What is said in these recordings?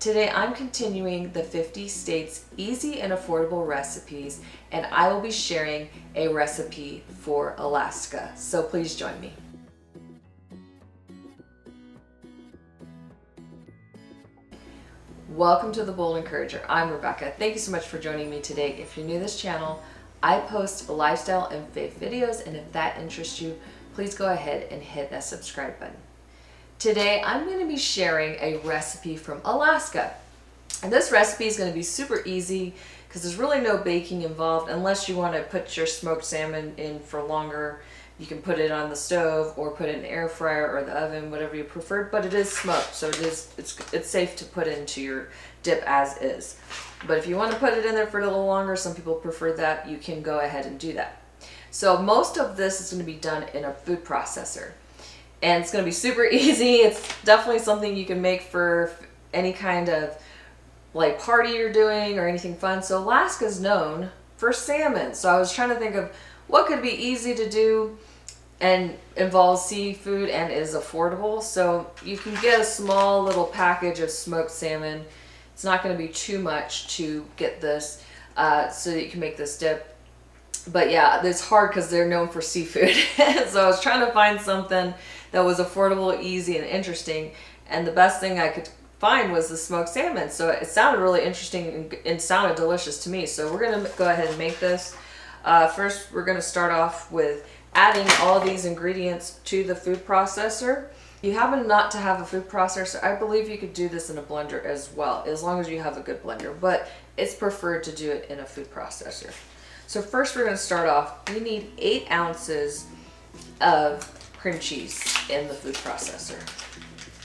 Today I'm continuing the 50 states easy and affordable recipes, and I will be sharing a recipe for Alaska. So please join me. Welcome to the Bold Encourager. I'm Rebecca. Thank you so much for joining me today. If you're new to this channel, I post lifestyle and faith videos, and if that interests you, please go ahead and hit that subscribe button. Today I'm going to be sharing a recipe from Alaska. And this recipe is going to be super easy because there's really no baking involved unless you want to put your smoked salmon in for longer. You can put it on the stove or put it in the air fryer or the oven, whatever you prefer, but it is smoked, so it's safe to put into your dip as is. But if you want to put it in there for a little longer, some people prefer that, you can go ahead and do that. So most of this is going to be done in a food processor. And it's going to be super easy. It's definitely something you can make for any kind of like party you're doing or anything fun. So Alaska's known for salmon. So I was trying to think of what could be easy to do and involves seafood and is affordable. So you can get a small little package of smoked salmon. It's not going to be too much to get this so that you can make this dip. But yeah, it's hard because they're known for seafood. So I was trying to find something that was affordable, easy, and interesting. And the best thing I could find was the smoked salmon. So it sounded really interesting and sounded delicious to me. So we're going to go ahead and make this. First, we're going to start off with adding all these ingredients to the food processor. If you happen not to have a food processor, I believe you could do this in a blender as well, as long as you have a good blender. But it's preferred to do it in a food processor. So first we're going to start off, we need 8 ounces of cream cheese in the food processor.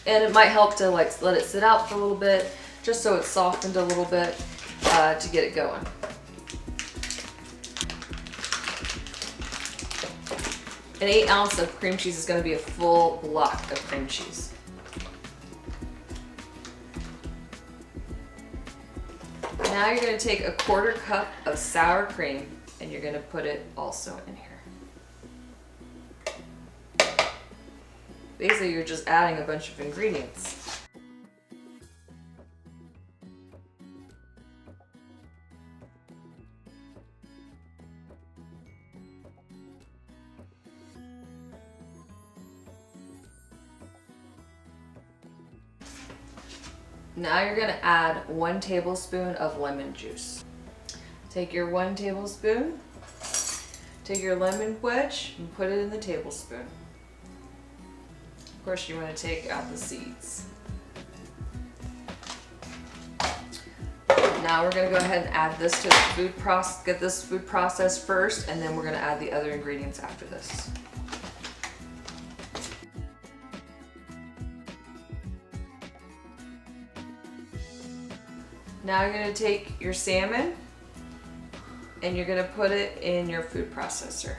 And it might help to like let it sit out for a little bit, just so it's softened a little bit to get it going. An 8 ounce of cream cheese is going to be a full block of cream cheese. Now you're going to take a 1/4 cup of sour cream and you're going to put it also in here. Basically, you're just adding a bunch of ingredients. Now you're going to add 1 tablespoon of lemon juice. Take your 1 tablespoon, take your lemon wedge and put it in the tablespoon. Of course, you want to take out the seeds. Now we're going to go ahead and add this to the food process, get this food processed first, and then we're going to add the other ingredients after this. Now you're going to take your salmon and you're going to put it in your food processor.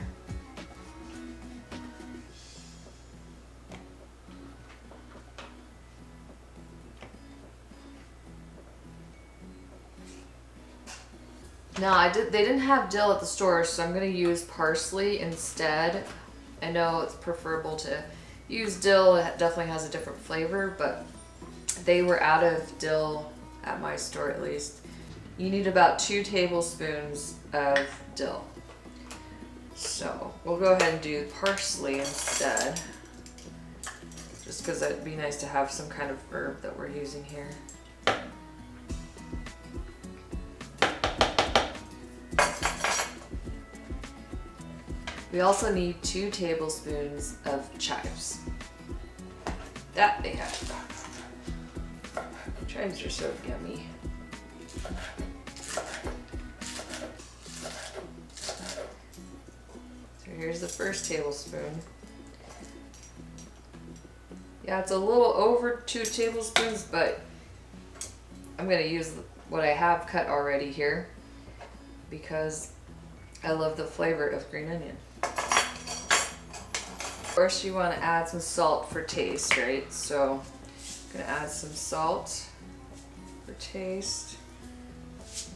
Now they didn't have dill at the store, so I'm going to use parsley instead. I know it's preferable to use dill, it definitely has a different flavor, but they were out of dill at my store at least. You need about 2 tablespoons of dill. So we'll go ahead and do parsley instead, just because it'd be nice to have some kind of herb that we're using here. We also need 2 tablespoons of chives. That they have. Chives are so yummy. So here's the first tablespoon. Yeah, it's a little over 2 tablespoons, but I'm going to use what I have cut already here because I love the flavor of green onion. Of course, you want to add some salt for taste, right? So I'm going to add some salt for taste.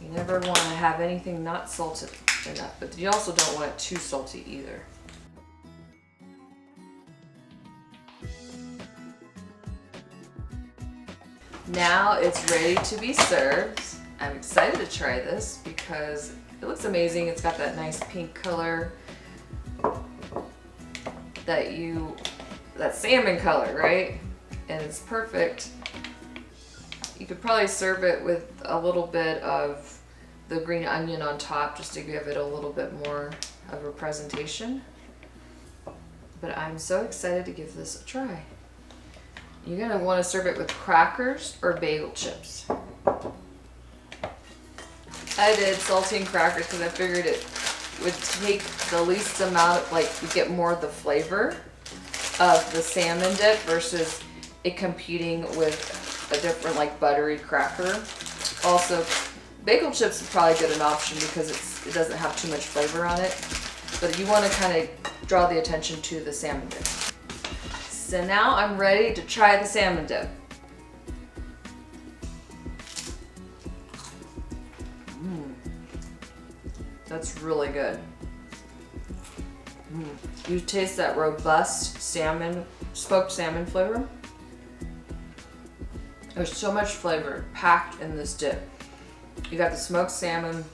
You never want to have anything not salted enough, but you also don't want it too salty either. Now it's ready to be served. I'm excited to try this because it looks amazing. It's got that nice pink color that salmon color, right? And it's perfect. You could probably serve it with a little bit of the green onion on top just to give it a little bit more of a presentation. But I'm so excited to give this a try. You're gonna want to serve it with crackers or bagel chips. I did saltine crackers because I figured it would take the least amount of, like, you get more of the flavor of the salmon dip versus it competing with a different, like, buttery cracker. Also, bagel chips is probably good an option because it doesn't have too much flavor on it. But you want to kind of draw the attention to the salmon dip. So now I'm ready to try the salmon dip. That's really good. You taste that robust salmon, smoked salmon flavor. There's so much flavor packed in this dip. You got the smoked salmon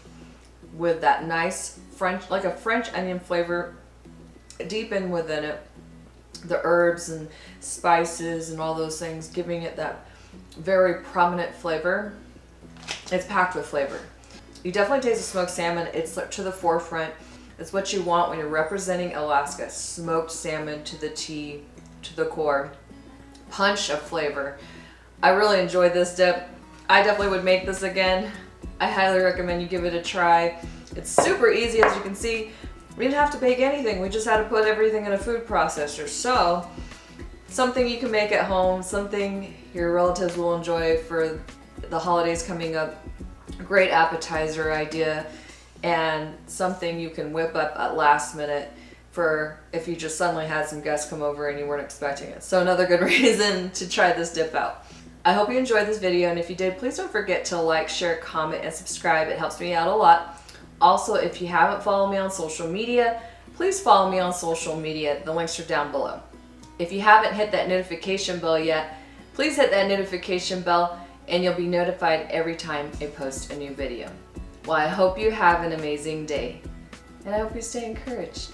with that nice French, like a French onion flavor deep in within it. The herbs and spices and all those things giving it that very prominent flavor. It's packed with flavor. You definitely taste the smoked salmon. It's to the forefront. It's what you want when you're representing Alaska. Smoked salmon to the T, to the core. Punch of flavor. I really enjoyed this dip. I definitely would make this again. I highly recommend you give it a try. It's super easy, as you can see. We didn't have to bake anything. We just had to put everything in a food processor. So, something you can make at home, something your relatives will enjoy for the holidays coming up. Great appetizer idea, and something you can whip up at last minute for if you just suddenly had some guests come over and you weren't expecting it. So another good reason to try this dip out. I hope you enjoyed this video, and if you did, please don't forget to like, share, comment, and subscribe. It helps me out a lot. Also, if you haven't followed me on social media, please follow me on social media. The links are down below. If you haven't hit that notification bell yet, please hit that notification bell and you'll be notified every time I post a new video. Well, I hope you have an amazing day, and I hope you stay encouraged.